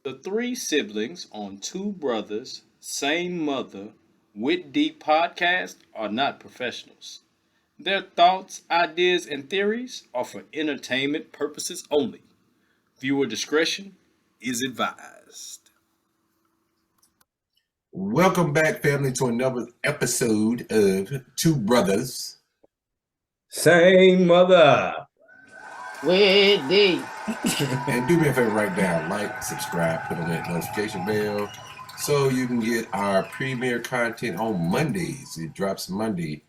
The three siblings on Two Brothers, Same Mother, with Deep podcast are not professionals. Their thoughts, ideas, and theories are for entertainment purposes only. Viewer discretion is advised. Welcome back, family, to another episode of Two Brothers. Same mother. With D. And do me a favor right now, like, subscribe, put on that notification bell so you can get our premiere content on Mondays. It drops Monday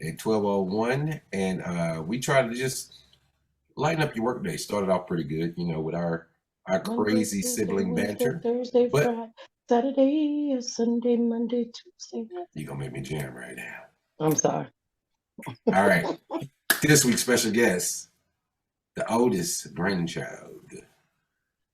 at 12:01, and we try to just lighten up your workday. Started off pretty good, with our crazy sibling banter. Thursday, But- Friday, Saturday, Sunday, Monday, Tuesday. You're going to make me jam right now. I'm sorry. All right. This week's special guest, the oldest grandchild.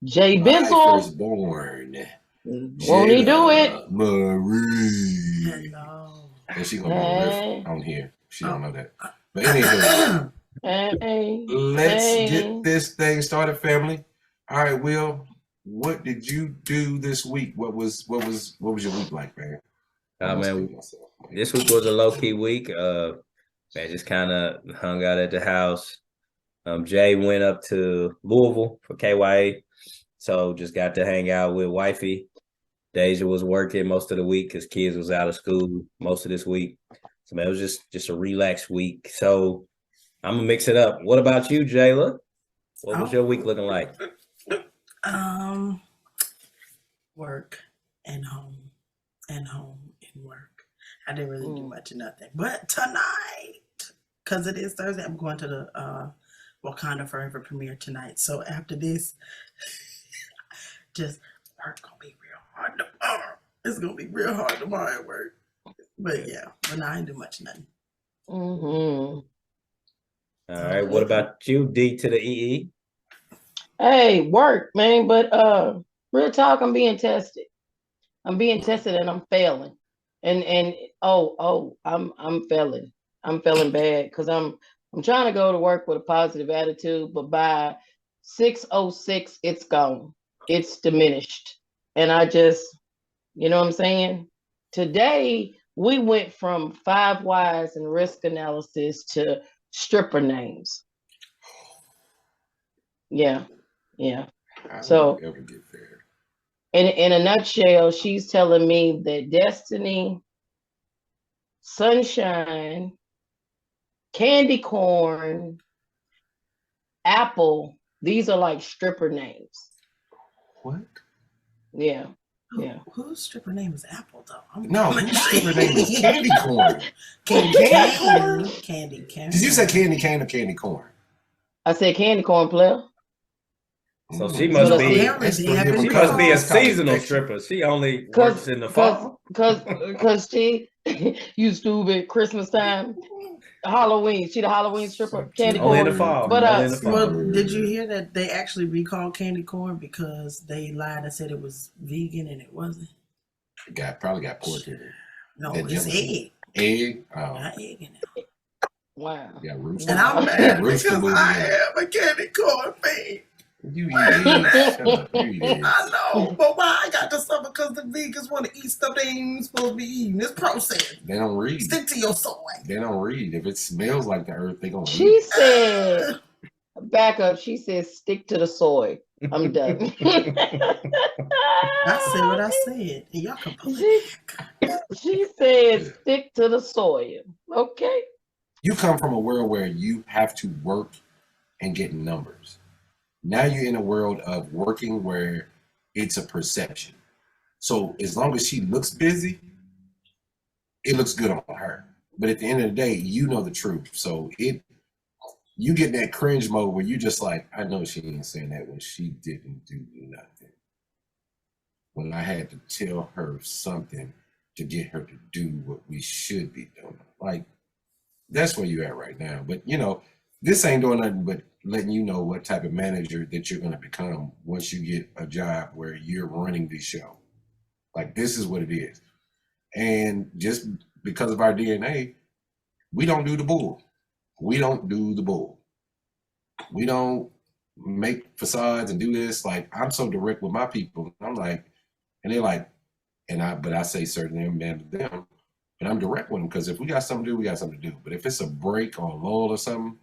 Jay My Bizzle. firstborn. Won't he do it? Marie. Hello. And she gonna be riff on here. She don't know that. But anyway, Hey, let's hey. get this thing started, family. All right, Will. What did you do this week? What was your week like, man? Man, this week was a low-key week. Man, just kind of hung out at the house. Jay went up to Louisville for KYA, so just got to hang out with wifey. Deja was working most of the week because kids was out of school most of this week. So man, it was just a relaxed week. So I'm gonna mix it up. What about you, Jayla? What was your week looking like? Work and home and work. I didn't really do much of nothing. But tonight, because it is Thursday, I'm going to the Wakanda Forever premiere tonight. So after this, just work gonna be real hard tomorrow. It's gonna be real hard tomorrow at work. But yeah, but I ain't do much of nothing. Mm-hmm. All right. What about you, D to the EE? Hey, work, man. But real talk, I'm being tested. I'm being tested and I'm failing. And I'm failing. I'm failing bad because I'm trying to go to work with a positive attitude, but by 6:06, it's gone. It's diminished. And I just, you know what I'm saying? Today, we went from 5 whys and risk analysis to stripper names. Yeah. So ever get there. in a nutshell, she's telling me that Destiny, Sunshine, Candy Corn, Apple, these are like stripper names. What? Yeah. Whose stripper name is Apple though? No, whose stripper name is Candy Corn? Candy corn. Did you say candy cane or candy corn? I said Candy Corn player. So she must So be apparently she must be a That's called seasonal infection. stripper. She only works in the fall. Cause she you stupid Christmas time, Halloween. She the Halloween stripper, Candy Only in Corn. the fall. But Only in the fall. Well, did you hear that they actually recalled candy corn because they lied and said it was vegan and it wasn't? Probably got pork in it. No, That it's jealousy. egg. Egg? Oh, Not egg in it. wow. yeah, rooster. And I'm mad Rooster because movie. I am a candy corn fan. You eat eggs. Shut up. You eat eggs. I know, but why I got to suffer because the vegans want to eat stuff they ain't even supposed to be eating. It's processed. They don't read. Stick to your soy. They don't read. If it smells like the earth, they gonna She eat. said, back up. She said, stick to the soy. I'm done. I said what I said, and y'all can pull it back. She said, stick to the soil. Okay. You come from a world where you have to work and get numbers. Now you're in a world of working where It's a perception. So as long as she looks busy, it looks good on her. But at the end of the day, you know the truth. So you get that cringe mode where you just like, I know she ain't saying that when she didn't do nothing. When I had to tell her something to get her to do what we should be doing. Like, that's where you're at right now. But, you know, this ain't doing nothing but letting you know what type of manager that you're going to become once you get a job where you're running the show. Like, this is what it is. And just because of our DNA, we don't do the bull. We don't do the bull. We don't make facades and do this. Like, I'm so direct with my people. I'm like, and they're like, but I say certain them, them, but I'm direct with them because if we got something to do, we got something to do. But if it's a break or a lull or something,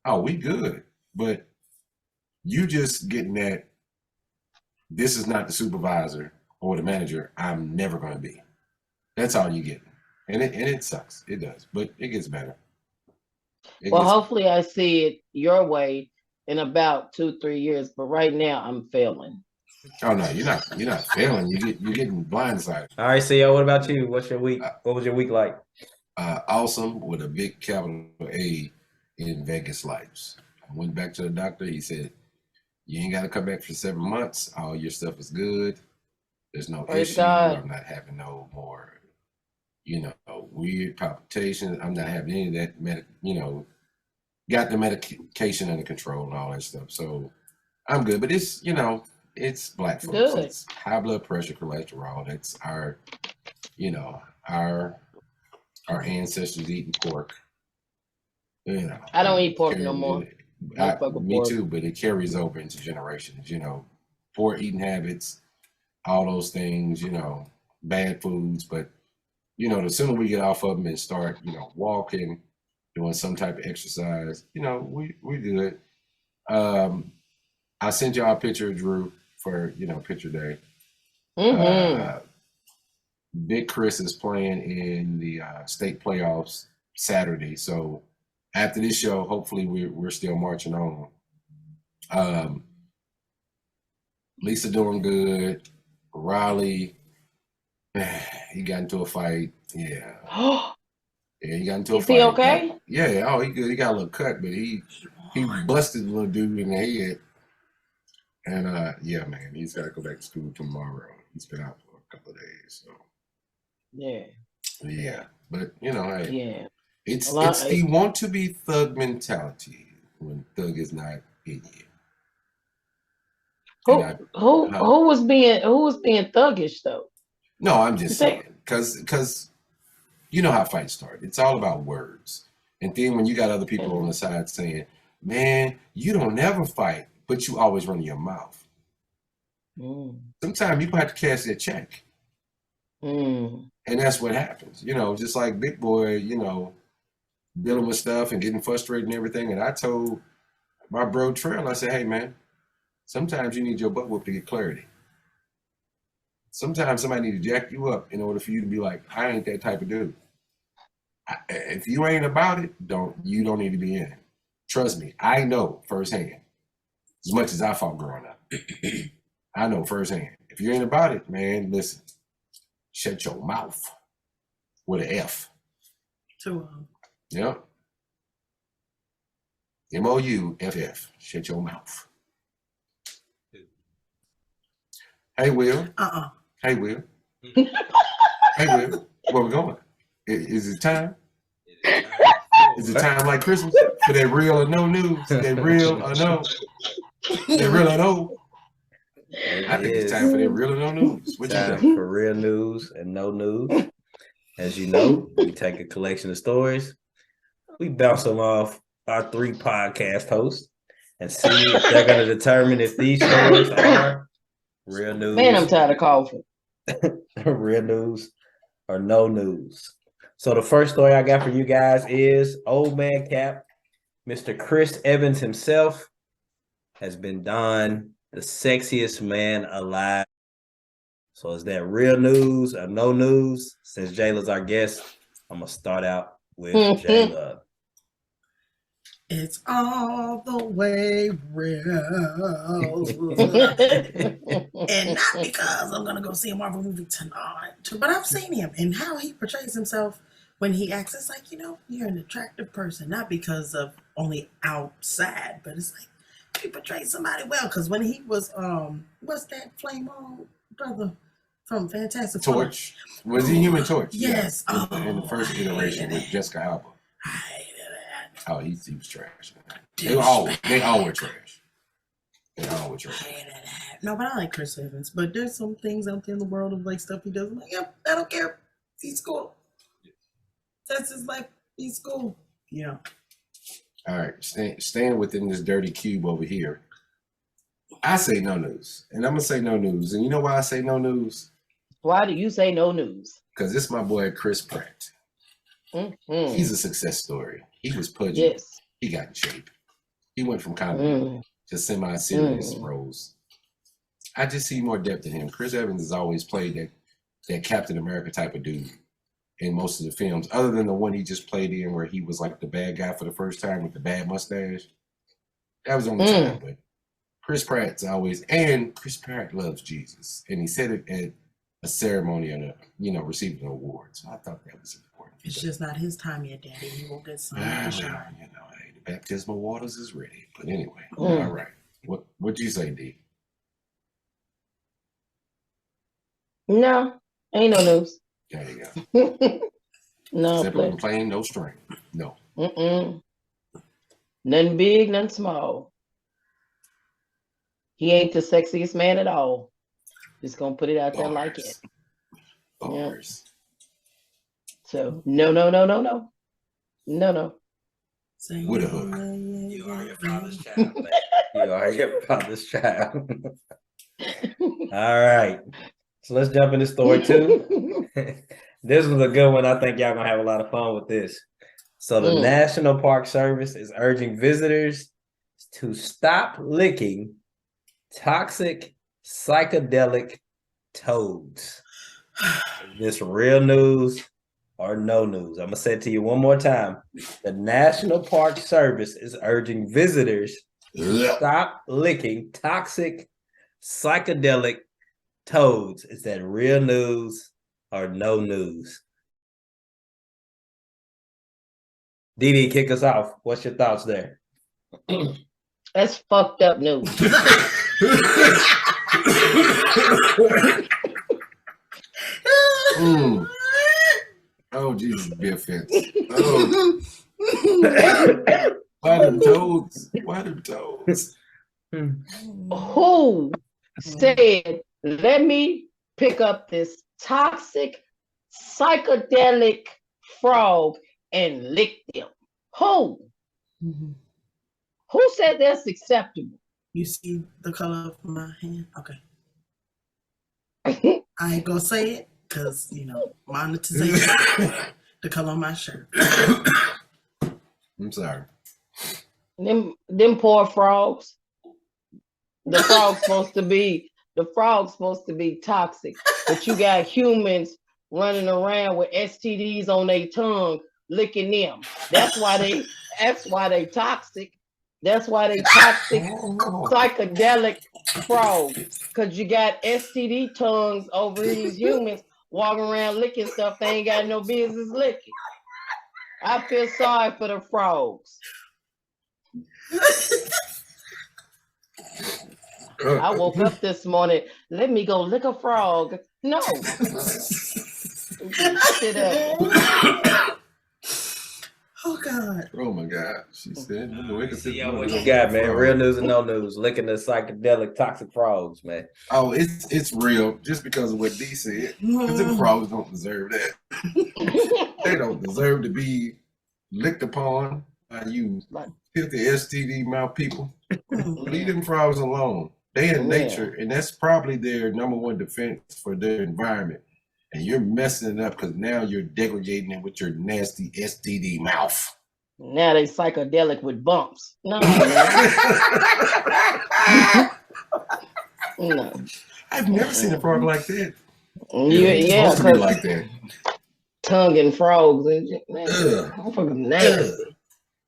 oh, we good. But you just getting that this is not the supervisor or the manager I'm never going to be. That's all you get. And it sucks. It does. But it gets better. Hopefully I see it your way in about 2-3 years. But right now I'm failing. Oh no, you're not failing. You're getting blindsided. All right, CEO, what about you? What's your week? What was your week like? Awesome with a big capital A in Vegas lives. I went back to the doctor. He said, you ain't got to come back for 7 months. All your stuff is good. There's no issue. I'm not having no more, weird palpitations. I'm not having any of that, got the medication under control and all that stuff. So I'm good. But it's, it's black folks. Good. It's high blood pressure, cholesterol. That's our, our ancestors eating pork. I don't eat pork no more. Me too, but it carries over into generations, poor eating habits, all those things, bad foods. But, the sooner we get off of them and start, walking, doing some type of exercise, we good. I sent y'all a picture of Drew for, picture day. Mm-hmm. Big Chris is playing in the state playoffs Saturday. So after this show, hopefully we're still marching on. Lisa doing good. Riley, he got into a fight. Yeah. Yeah, he got into a fight. Is he okay? Yeah. Oh, he good. He got a little cut, but he busted the little dude in the head. And yeah, man, he's got to go back to school tomorrow. He's been out for a couple of days. So. Yeah. But hey. Yeah. It's the want to be thug mentality when thug is not in you. Who was being thuggish though? No, I'm just saying because you know how fights start. It's all about words. And then when you got other people on the side saying, man, you don't never fight, but you always run your mouth. Sometimes you have to cash that check. And that's what happens. Just like Big Boy, dealing with stuff and getting frustrated and everything. And I told my bro Trail, I said, hey, man, sometimes you need your butt whooped to get clarity. Sometimes somebody need to jack you up in order for you to be like, I ain't that type of dude. If you ain't about it, you don't need to be in it. Trust me, I know firsthand. As much as I fought growing up, I know firsthand. If you ain't about it, man, listen, shut your mouth with an F. Yep. MOUFF. Shut your mouth. Hey, Will. Hey, Will. Hey, Will. Where we going? Is it time? Is it time like Christmas for that real or no news? That real or no? That real or no? I think it's time for that real or no news. What time for real news and no news. As you know, we take a collection of stories. We bounce them off our 3 podcast hosts and see if they're going to determine if these stories are real news. Man, I'm tired of coughing. Real news or no news. So the first story I got for you guys is Old Man Cap, Mr. Chris Evans himself, has been donned the sexiest man alive. So is that real news or no news? Since Jayla's our guest, I'm going to start out with Jayla. It's all the way real. And not because I'm gonna go see a Marvel movie tonight, but I've seen him and how he portrays himself when he acts. It's like, you're an attractive person, not because of only outside, but it's like he portrays somebody well. Because when he was what's that flame on brother from Fantastic Four? Torch. Was he Human Torch? Yes. Yeah. In the first iteration with Jessica Alba. I hated that. Oh, he was trash. They all were trash. They all were trash. I hated that. No, but I like Chris Evans. But there's some things out there in the world of like stuff he does. I'm like, yep, I don't care. He's cool. That's his life. He's cool. Yeah. All right, staying within this dirty cube over here. I say no news, and I'm gonna say no news. And you know why I say no news? Why do you say no news? Because it's my boy Chris Pratt. Mm-hmm. He's a success story. He was pudgy. Yes. He got in shape. He went from comedy to semi-serious roles. I just see more depth in him. Chris Evans has always played that Captain America type of dude in most of the films, other than the one he just played in where he was like the bad guy for the first time with the bad mustache. That was the only time, but Chris Pratt's always, and Chris Pratt loves Jesus. And he said it at a ceremony and receiving an award. So I thought that was important. It's just not his time yet, Daddy. He will get some to shine. Hey, the baptismal waters is ready. But anyway, all right. What'd you say, D? No, ain't no news. There you go. No, Simple and plain, no string. No. Nothing big, nothing small. He ain't the sexiest man at all. Just gonna put it out there like it. Bars. Yeah. So no. With a hook. You are your father's child. Man. You are your father's child. All right. So let's jump into story 2. This was a good one. I think y'all gonna have a lot of fun with this. So the National Park Service is urging visitors to stop licking toxic psychedelic toads. Is this real news or no news? I'm gonna say it to you one more time. The National Park Service is urging visitors to stop licking toxic psychedelic toads. Is that real news or no news? Dee, kick us off. What's your thoughts there? That's fucked up news. Oh, Jesus, be offensive. Oh. Why them toads? Who said, let me pick up this toxic psychedelic frog and lick them? Who? Who said that's acceptable? You see the color of my hand? Okay. I ain't gonna say it because, monetization. The color of my shirt. I'm sorry. Them poor frogs. The frog's supposed to be toxic, but you got humans running around with STDs on their tongue, licking them. That's why they toxic. That's why they toxic psychedelic frogs. Because you got STD tongues over these humans walking around licking stuff they ain't got no business licking. I feel sorry for the frogs. I woke up this morning, let me go lick a frog. No. Shit up. Oh God. Oh my God. She said, what you got, man? Real news or no news? Licking the psychedelic toxic frogs, man. Oh, it's real just because of what D said. Because the frogs don't deserve that. They don't deserve to be licked upon by you filthy STD mouth people. Leave them frogs alone. They in nature, and that's probably their number one defense for their environment. And you're messing it up because now you're degrading it with your nasty STD mouth. Now they psychedelic with bumps. No. No. I've never seen a frog like that. Yeah, supposed to be like that. Tongue and frogs. And man, fucking nasty.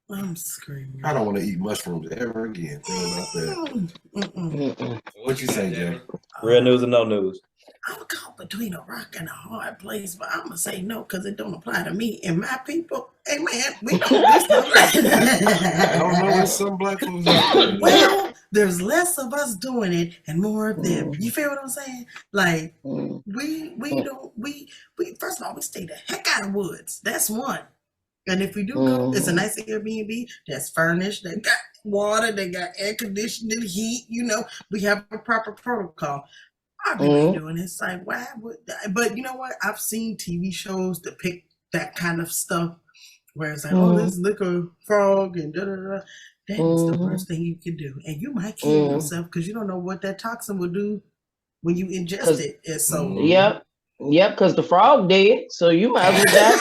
I'm screaming. I don't want to eat mushrooms ever again. Think about that. What you say, Jay? Real news or no news? I'm caught between a rock and a hard place, but I'm gonna say no because it don't apply to me and my people. Hey man, we don't do stuff like that. I don't know. There's some black folks out there. Well, there's less of us doing it and more of them. You feel what I'm saying? Like we first of all we stay the heck out of woods. That's one. And if we do go, it's a nice Airbnb that's furnished, that got water, they got air conditioning, heat. You know, we have a proper protocol. I've been doing it. It's like, why would that? But you know what? I've seen TV shows depict that kind of stuff where it's like, oh, let's lick a frog and da da da. That is the worst thing you can do. And you might kill yourself because you don't know what that toxin will do when you ingest it. And so, Yep, because the frog dead, so you might as well die.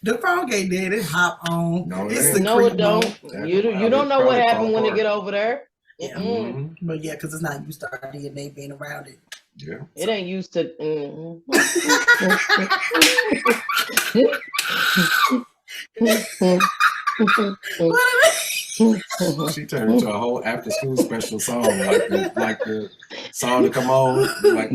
The frog ain't dead. It hop on. No, it don't. You don't know what happened when they get over there. Yeah. But yeah, because it's not used to our DNA being around it. Yeah. It ain't used to. She turned into a whole after school special song, like the song to come on. Like,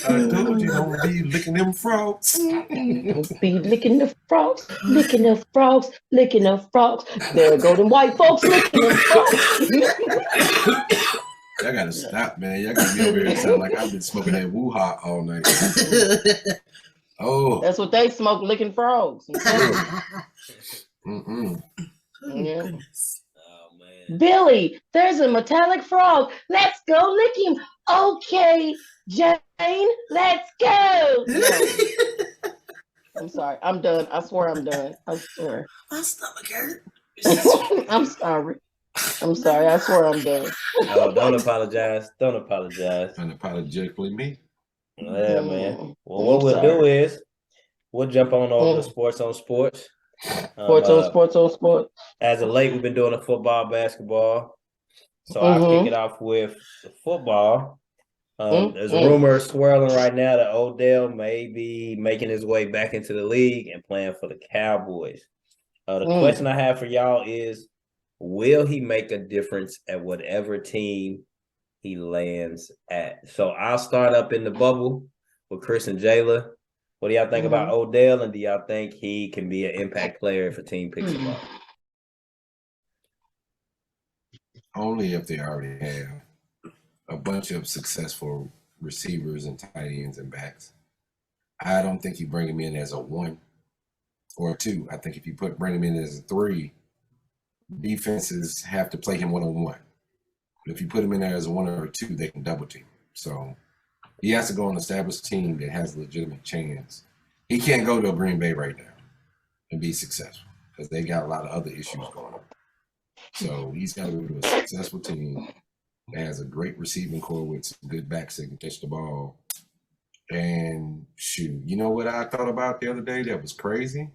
I told you don't be licking them frogs. Be licking the frogs, licking the frogs, licking the frogs. There go them white folks licking them frogs. Y'all gotta stop, man. Y'all gotta be over here sound like I've been smoking that woo-ha all night. Oh, that's what they smoke, licking frogs. Goodness. Oh man. Billy, there's a metallic frog. Let's go lick him. Okay, Jane, let's go. No. I'm sorry. I'm done. I swear I'm done. I swear. My stomach hurt. I'm sorry. I'm sorry. I swear I'm done. Oh, don't apologize. Don't apologize. unapologetically me. Yeah, man. Well, what we'll do is we'll jump on over to sports on sports. Sports on sports. As of late, we've been doing a football, basketball. So I'll kick it off with the football. There's a rumor swirling right now that Odell may be making his way back into the league and playing for the Cowboys. The question I have for y'all is, will he make a difference at whatever team he lands at? So I'll start up in the bubble with Chris and Jayla. What do y'all think about Odell, and do y'all think he can be an impact player if a team picks him up? Only if they already have a bunch of successful receivers and tight ends and backs. I don't think you bring him in as a 1 or a 2. I think if you bring him in as a 3, defenses have to play him one-on-one. But if you put him in there as a 1 or a 2, they can double team. So he has to go on an established team that has a legitimate chance. He can't go to Green Bay right now and be successful because they got a lot of other issues going on. So he's got to go to a successful team that has a great receiving core with some good backs that can catch the ball. And shoot, you know what I thought about the other day that was crazy?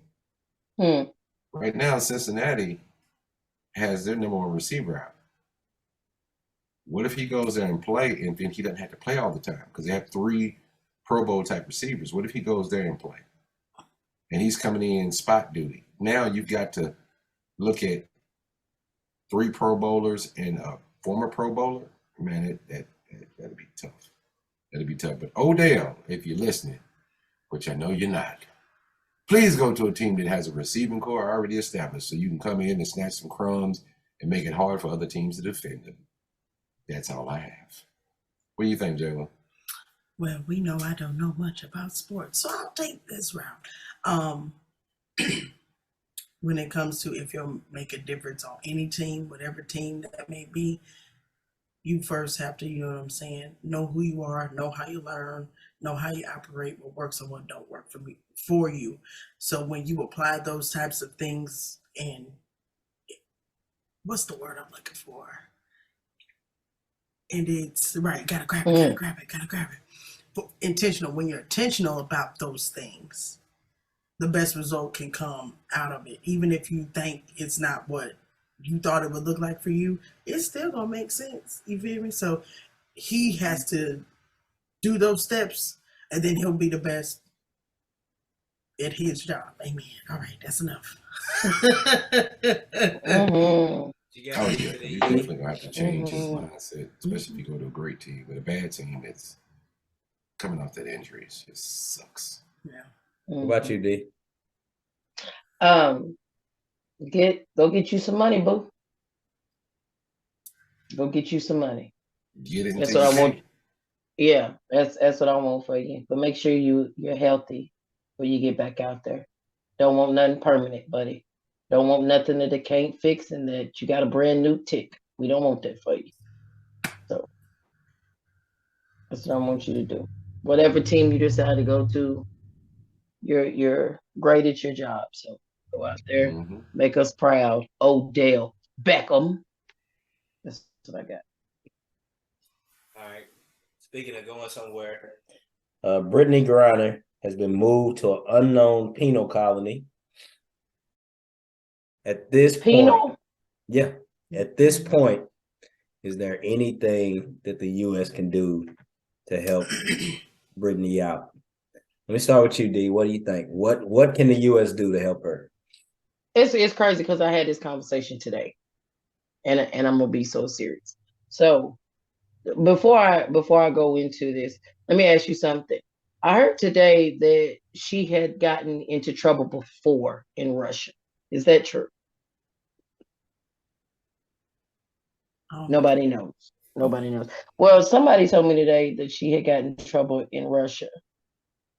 Right now, Cincinnati has their number 1 receiver out. What if he goes there and play, and then he doesn't have to play all the time because they have 3 Pro Bowl type receivers? What if he goes there and play, and he's coming in spot duty? Now you've got to look at 3 Pro Bowlers and a former Pro Bowler. Man, that'd be tough. That'd be tough. But Odell, if you're listening, which I know you're not, please go to a team that has a receiving core already established so you can come in and snatch some crumbs and make it hard for other teams to defend them. That's all I have. What do you think, Jayla? Well, we know I don't know much about sports, so I'll take this route. When it comes to if you'll make a difference on any team, whatever team that may be, you first have to, you know what I'm saying, know who you are, know how you learn, know how you operate, what works and what don't work for you. So when you apply those types of things, and what's the word I'm looking for? And it's right, gotta grab it. But intentional, when you're intentional about those things, the best result can come out of it. Even if you think it's not what you thought it would look like for you, it's still gonna make sense. You feel me? So he has to do those steps, and then he'll be the best at his job. Amen. All right, that's enough. Mm-hmm. Oh yeah, he's definitely gonna have to change his mindset, especially if you go to a great team. But a bad team, it's coming off that injury. It just sucks. Yeah. What about you, D? Go get you some money, boo. Go get you some money. Get it That's until what you I want. can't. Yeah, that's what I want for you. But make sure you're healthy when you get back out there. Don't want nothing permanent, buddy. Don't want nothing that they can't fix and that you got a brand new tick. We don't want that for you. So that's what I want you to do. Whatever team you decide to go to, you're great at your job. So go out there, make us proud. Odell Beckham. That's what I got. All right. Speaking of going somewhere, Brittany Griner has been moved to an unknown penal colony. At this point, at this point, is there anything that the U.S. can do to help Brittany out? Let me start with you, D. What do you think? What can the U.S. do to help her? It's crazy because I had this conversation today, and I'm gonna be so serious. So before I go into this, let me ask you something. I heard today that she had gotten into trouble before in Russia. Is that true? Nobody knows. Nobody knows. Well, somebody told me today that she had gotten in trouble in Russia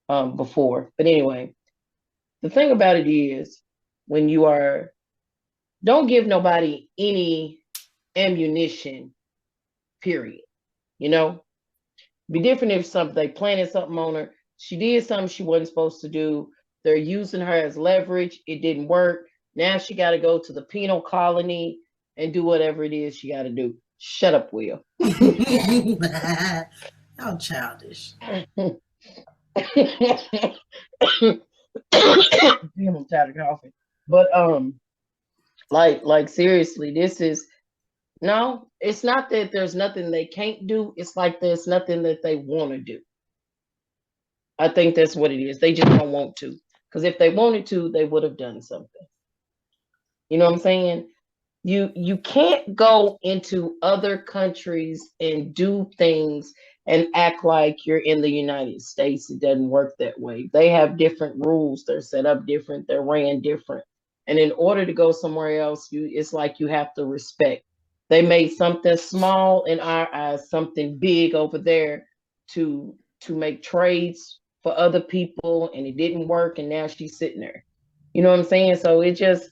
before. But anyway, the thing about it is when you are, don't give nobody any ammunition, period. You know, be different if they planted something on her. She did something she wasn't supposed to do. They're using her as leverage. It didn't work. Now she got to go to the penal colony and do whatever it is she got to do. Shut up, Will. How childish. Damn, I'm tired of coughing. But like seriously, this is no, it's not that there's nothing they can't do. It's like there's nothing that they want to do. I think that's what it is. They just don't want to. Because if they wanted to, they would have done something. You know what I'm saying? You can't go into other countries and do things and act like you're in the United States. It doesn't work that way. They have different rules. They're set up different. They're ran different. And in order to go somewhere else, it's like you have to respect. They made something small in our eyes, something big over there to make trades for other people, and it didn't work. And now she's sitting there. You know what I'm saying? So it just,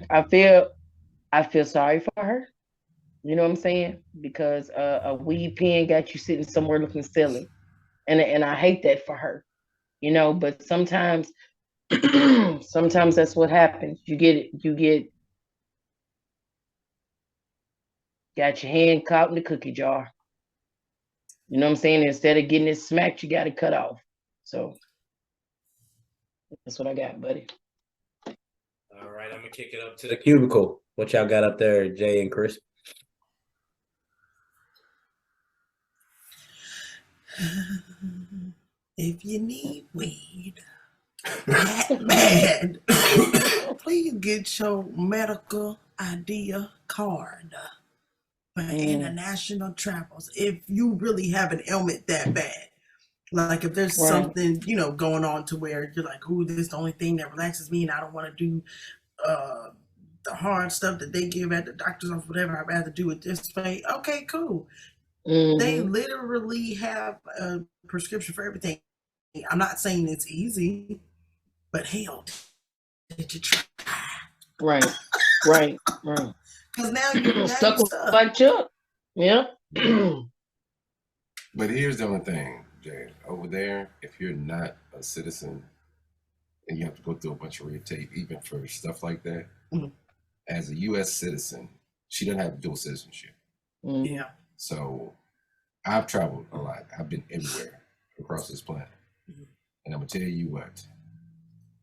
I feel sorry for her. You know what I'm saying? Because a weed pen got you sitting somewhere looking silly, and I hate that for her. You know, but sometimes sometimes that's what happens. You get got your hand caught in the cookie jar. You know what I'm saying? Instead of getting it smacked, you got it cut off. So that's what I got, buddy. All right, I'm gonna kick it up to the cubicle. What y'all got up there, Jay and Chris? If you need weed that bad, please get your medical idea card for international travels. If you really have an ailment that bad, like if there's something, you know, going on to where you're like, ooh, this is the only thing that relaxes me and I don't want to do the hard stuff that they give at the doctor's office, whatever, I'd rather do it this way. Okay, cool. They literally have a prescription for everything. I'm not saying it's easy, but hell, did you try? Right. Because now you're stuck like Chuck. Yeah. But here's the only thing, Jay. Over there, if you're not a citizen and you have to go through a bunch of red tape, even for stuff like that, as a U.S. citizen, she doesn't have dual citizenship. Yeah. So I've traveled a lot. I've been everywhere across this planet. And I'm going to tell you what,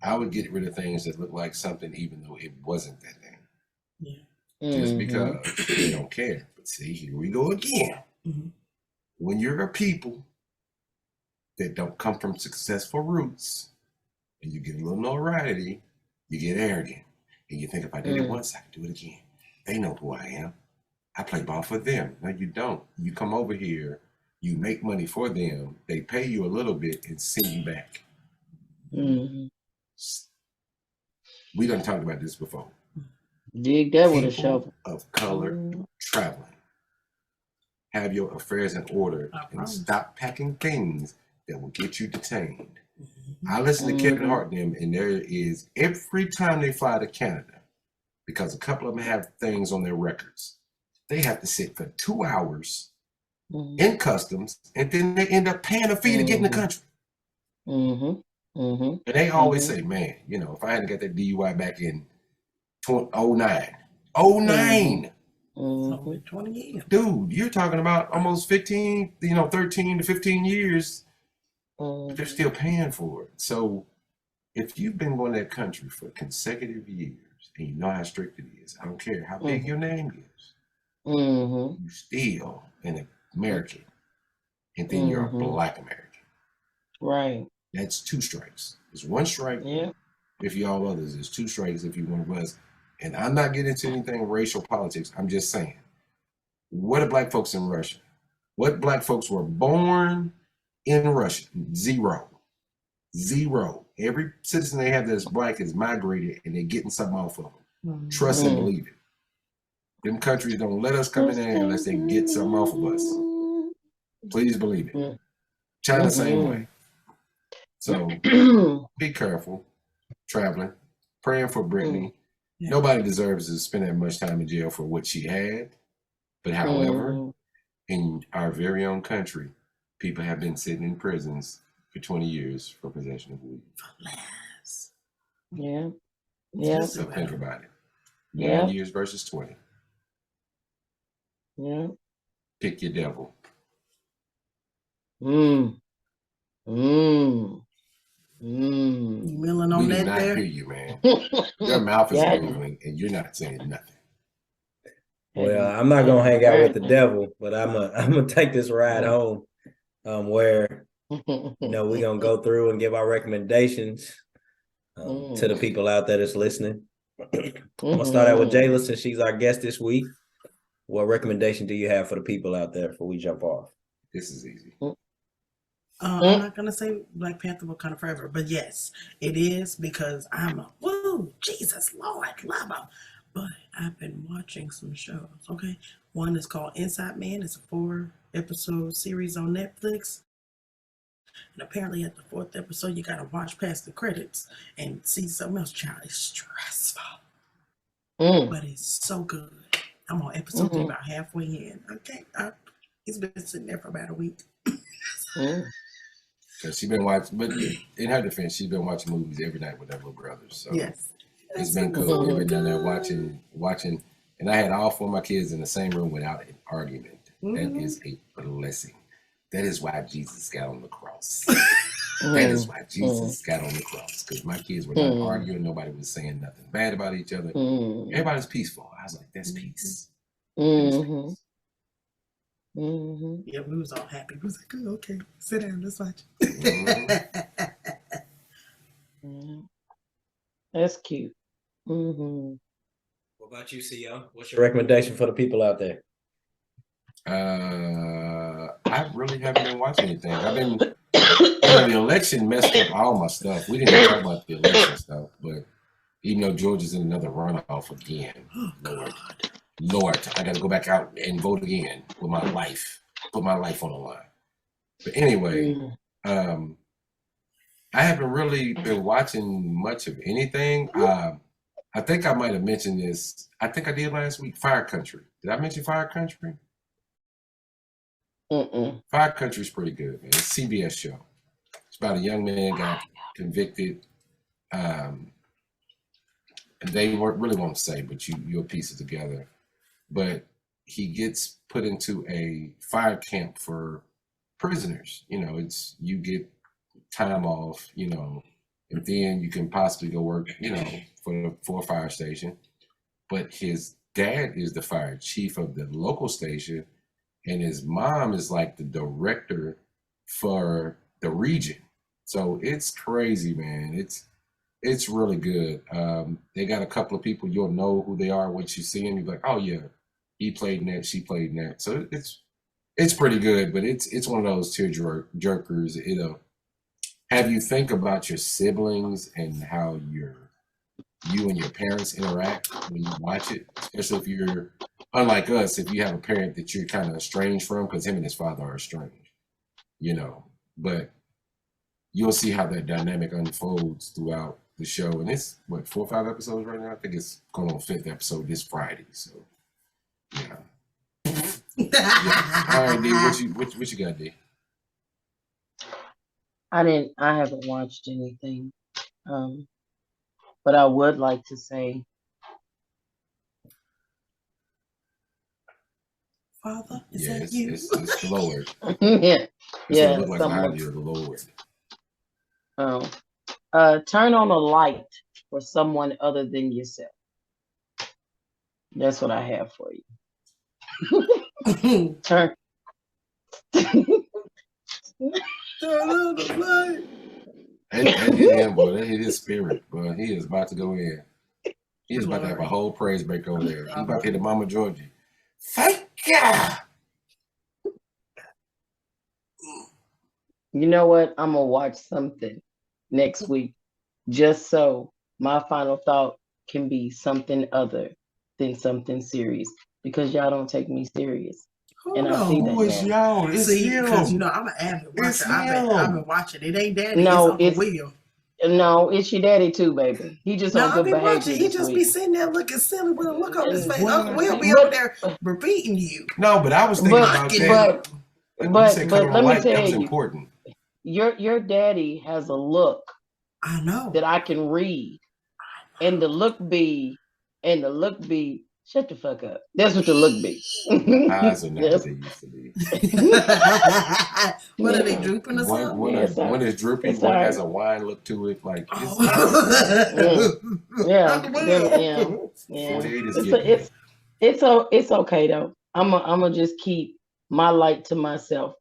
I would get rid of things that look like something even though it wasn't that thing. Yeah. Just because they don't care. But see, here we go again. When you're a people that don't come from successful roots, and you get a little notoriety, you get arrogant. And you think if I did it once, I can do it again. They know who I am. I play ball for them. No, you don't. You come over here, you make money for them, they pay you a little bit and send you back. Mm-hmm. We done talked about this before. Dig that with a People shovel. of color traveling. Have your affairs in order and stop packing things that will get you detained. I listen to Kevin Hart and them, and there is, every time they fly to Canada, because a couple of them have things on their records, they have to sit for 2 hours in customs, and then they end up paying a fee to get in the country. And they always say, man, you know, if I hadn't got that DUI back in 09, over 20 years. Dude, you're talking about almost 15, 13 to 15 years. They're still paying for it. So if you've been going to that country for consecutive years and you know how strict it is, I don't care how big your name is, you still an American, and then you're a Black American. Right. That's 2 strikes. It's 1 strike if you all others. It's 2 strikes if you one of us. And I'm not getting into anything racial politics. I'm just saying, what are Black folks in Russia? What Black folks were born in Russia? 0. Every citizen they have that's Black is migrated, and they're getting something off of them. Trust and believe it. Them countries don't let us come in there unless they get something off of us. Please believe it. China, same way. So be careful traveling, praying for Britney. Nobody deserves to spend that much time in jail for what she had. But however, in our very own country, people have been sitting in prisons for 20 years for possession of weed. Yeah. So think about it. 9 years versus 20. Yeah. Pick your devil. You milling on We do that not there? hear you, man. Your mouth is moving and you're not saying nothing. Well, I'm not gonna hang out with the devil, but I'm gonna take this ride home, where we're gonna go through and give our recommendations to the people out there that's listening. I'm gonna start out with Jayla since she's our guest this week. What recommendation do you have for the people out there before we jump off? This is easy. I'm not gonna say Black Panther Wakanda Forever, but yes, it is, because I'm a Jesus Lord, love him. But I've been watching some shows. Okay, one is called Inside Man. It's a 4-episode series on Netflix, and apparently at the 4th episode, you gotta watch past the credits and see something else. Child, it's stressful, but it's so good. I'm on episode 3, about halfway in. It's been sitting there for about a week. Because she's been watching, but in her defense, she's been watching movies every night with her little brothers. So yes, it's been cool. They've been down there watching, and I had all 4 of my kids in the same room without an argument. That is a blessing. That is why Jesus got on the cross. That is why Jesus got on the cross, because my kids were not arguing. Nobody was saying nothing bad about each other. Everybody's peaceful. I was like, that's peace. Yeah, we was all happy. We was like, oh, okay, sit down, let's watch. That's cute. What about you, CEO? What's your recommendation for the people out there? I really haven't been watching anything. I've been, the election messed up all my stuff. We didn't even talk about the election stuff, but even though Georgia's in another runoff again, Lord, I got to go back out and vote again with my life, put my life on the line. But anyway, I haven't really been watching much of anything. I think I might have mentioned this. I think I did last week. Fire Country. Did I mention Fire Country? Fire Country is pretty good, man. It's a CBS show. It's about a young man got convicted. And they really won't say, but you'll piece it together. But he gets put into a fire camp for prisoners. It's you get time off, and then you can possibly go work, for a fire station. But his dad is the fire chief of the local station, and his mom is like the director for the region. So it's crazy, man. It's really good. They got a couple of people you'll know who they are once you see them. You're like, oh yeah, he played in that, she played in that. So it's pretty good, but it's one of those tear jerkers. It'll have you think about your siblings and how you and your parents interact when you watch it, especially if you're unlike us, if you have a parent that you're kind of estranged from, because him and his father are estranged, you know. But you'll see how that dynamic unfolds throughout the show. And it's what, 4 or 5 episodes right now? I think it's going on 5th episode this Friday. So yeah. Yeah. All right, D, what you got, D? I haven't watched anything. But I would like to say, Father, is Yeah, that you? it's the Lord. yeah, It's yeah, gonna look like someone. behind you, the Lord. Turn on a light for someone other than yourself. That's what I have for you. Turn. Turn on the light. That hit him, boy. That hit his spirit, boy. He is about to go in. He is about to have a whole praise break over there. He's about to hit the Mama Georgie. Thank God. You know what? I'm gonna watch something next week, just so my final thought can be something other than something serious, because y'all don't take me serious. And I see that Who is now. y'all? It's See, because him. I'm an avid watcher. It's I've him. been watching. It ain't Daddy. No, it's Uncle Will. No, it's your daddy too, baby. He just No, on I good be behavior watching. He this just week. be sitting there looking silly with a look on his face. What? Uncle Will be over there repeating you. No, but I was thinking about that. You said cut on let me light. That tell was you, important. your daddy has a look I know that I can read, and the look be, shut the fuck up. That's what the look be. Eyes are not what they used to be. What are they drooping or something? One is droopy, It's one all has right. a wine look to it. Like Yeah. Uncle Will. 48 is getting It's okay though. I'm just keep my light to myself.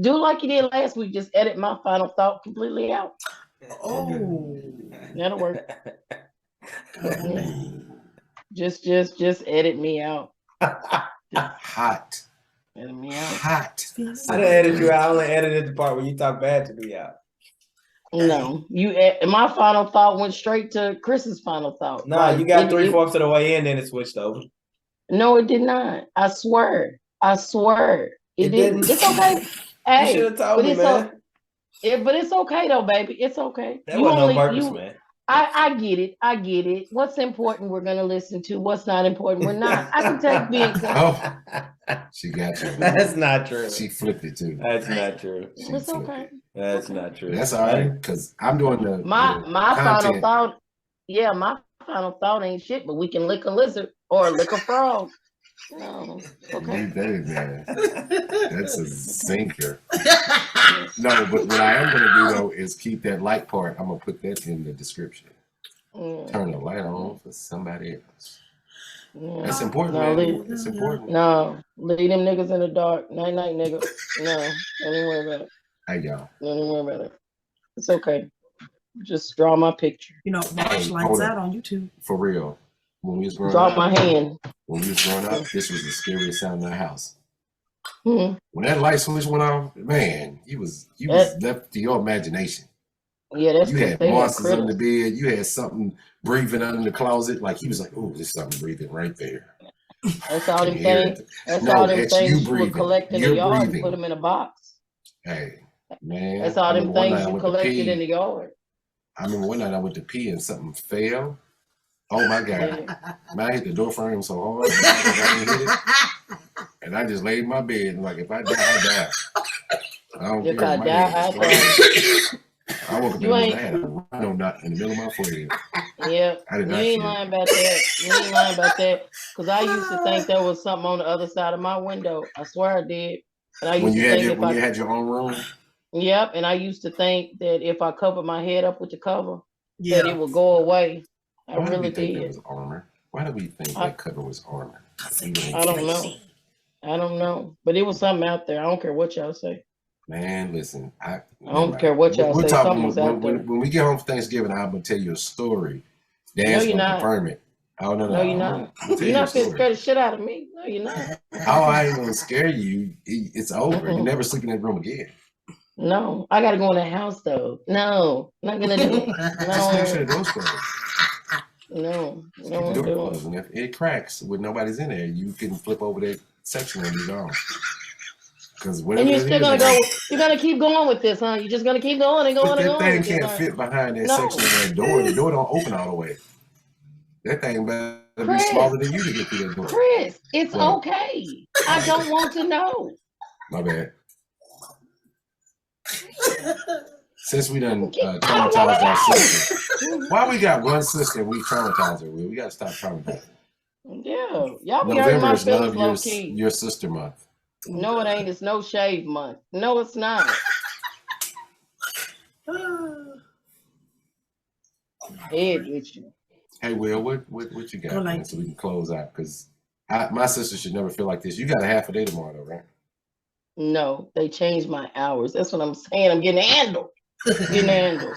Do like you did last week. Just edit my final thought completely out. Oh, That'll work. God. Just edit me out. hot. Edit me out. Hot. I didn't edit you out. I only edited the part where you talk bad to me out. No, my final thought went straight to Chris's final thought. No, you got 3/4 of the way in, then it switched over. No, it did not. I swear. It didn't. It's okay. Hey, you should have told me, man. But it's okay though, baby. It's okay. That wasn't on purpose, man. I get it. What's important, we're gonna listen to. What's not important, we're not. I can take being. Oh, she got you. That's not true. She flipped it too. That's not true. It's okay. That's not true. That's all right, because I'm doing the my content. final thought. Yeah, my final thought ain't shit, but we can lick a lizard or lick a frog. No, okay. Man. That's a zinker. No, but what I am gonna do though is keep that light part. I'm gonna put that in the description. Turn the light on for somebody else. That's important, man. It's important. No, leave them niggas in the dark. Night, nigga. No, don't even worry about it. Hey, y'all. Don't even worry about it. It's okay. Just draw my picture. Watch Lights Out on YouTube. For real. When we was growing Draw up, my hand. When we was growing up, this was the scariest sound in the house. Mm-hmm. When that light switch went off, man, you was left to your imagination. Yeah, that's you had monsters under the bed. You had something breathing under the closet. Like he was like, "Oh, there's something breathing right there." That's all them things. That's all them things you would collect in the yard and put them in a box. Hey, man, that's all them things you collected in the yard. I remember one night I went to pee and something fell. Oh my God! Man, I hit the door frame so hard, I hit it, and I just laid in my bed and like, if I die, I die. I don't care. I woke up in the middle of I know not in the middle of my forehead. Yeah, you ain't lying about that. Because I used to think there was something on the other side of my window. I swear I did. And I used you had your own room. Yep, and I used to think that if I covered my head up with the cover, that it would go away. I really did. It was armor. Why do we think that cover was armor? I don't know. But it was something out there. I don't care what y'all say. Man, listen, I don't care what y'all we'll say. talk Someone's out there. when we get home for Thanksgiving. I'm gonna tell you a story. No, Dan's you're gonna not. confirm it. Oh no, No, you're I'm not. gonna tell You're you a not finna story. scare the shit out of me. No, you're not. Oh, I ain't gonna scare you. It's over. You never sleep in that room again. No, I gotta go in the house though. No, not gonna do it. Just make sure the No, door's closed. no, Just no keep the one door doing. closed, and if it cracks when nobody's in there, you can flip over that section and be gone. Because whatever And you're it still is, gonna go. You're gonna keep going with this, huh? You're just gonna keep going and but going and that going thing with this, can't huh? fit behind that No. section of that door. The door don't open all the way. That thing better be Chris, smaller than you to get through that door. Chris, it's What? okay. I don't want to know. My bad. Since we done I don't traumatized our wanna sister, know. why we got one sister and we traumatized her? We gotta stop traumatizing. Yeah, y'all be hurting November my is feelings love low key. your sister month. No, it ain't. It's no shave month. No, it's not. Head with you. Hey, Will, what you got, man, so we can close out? Because my sister should never feel like this. You got a half a day tomorrow, though, right? No, they changed my hours. That's what I'm saying. I'm getting handled. Getting handled.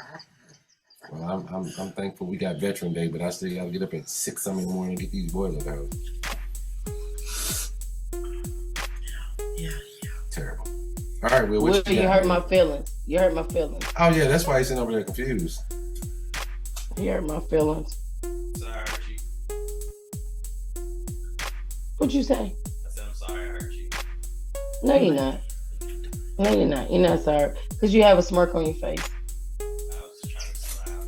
Well, I'm thankful we got Veteran Day, but I still got to get up at 6 something in the morning and get these boys out of the house. Yeah. Terrible. All right, Will, what You hurt my feelings. You hurt my feelings. Oh, yeah, that's why he's sitting over there confused. You hurt my feelings. Sorry, I hurt you. What'd you say? I said I'm sorry I hurt you. No, you're not. No, you're not. You're not sorry. Because you have a smirk on your face. I was trying to smile.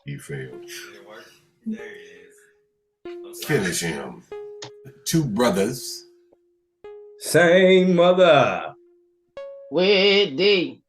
You failed. Did it work? There it is. Finish him. Two brothers. Same mother. With D.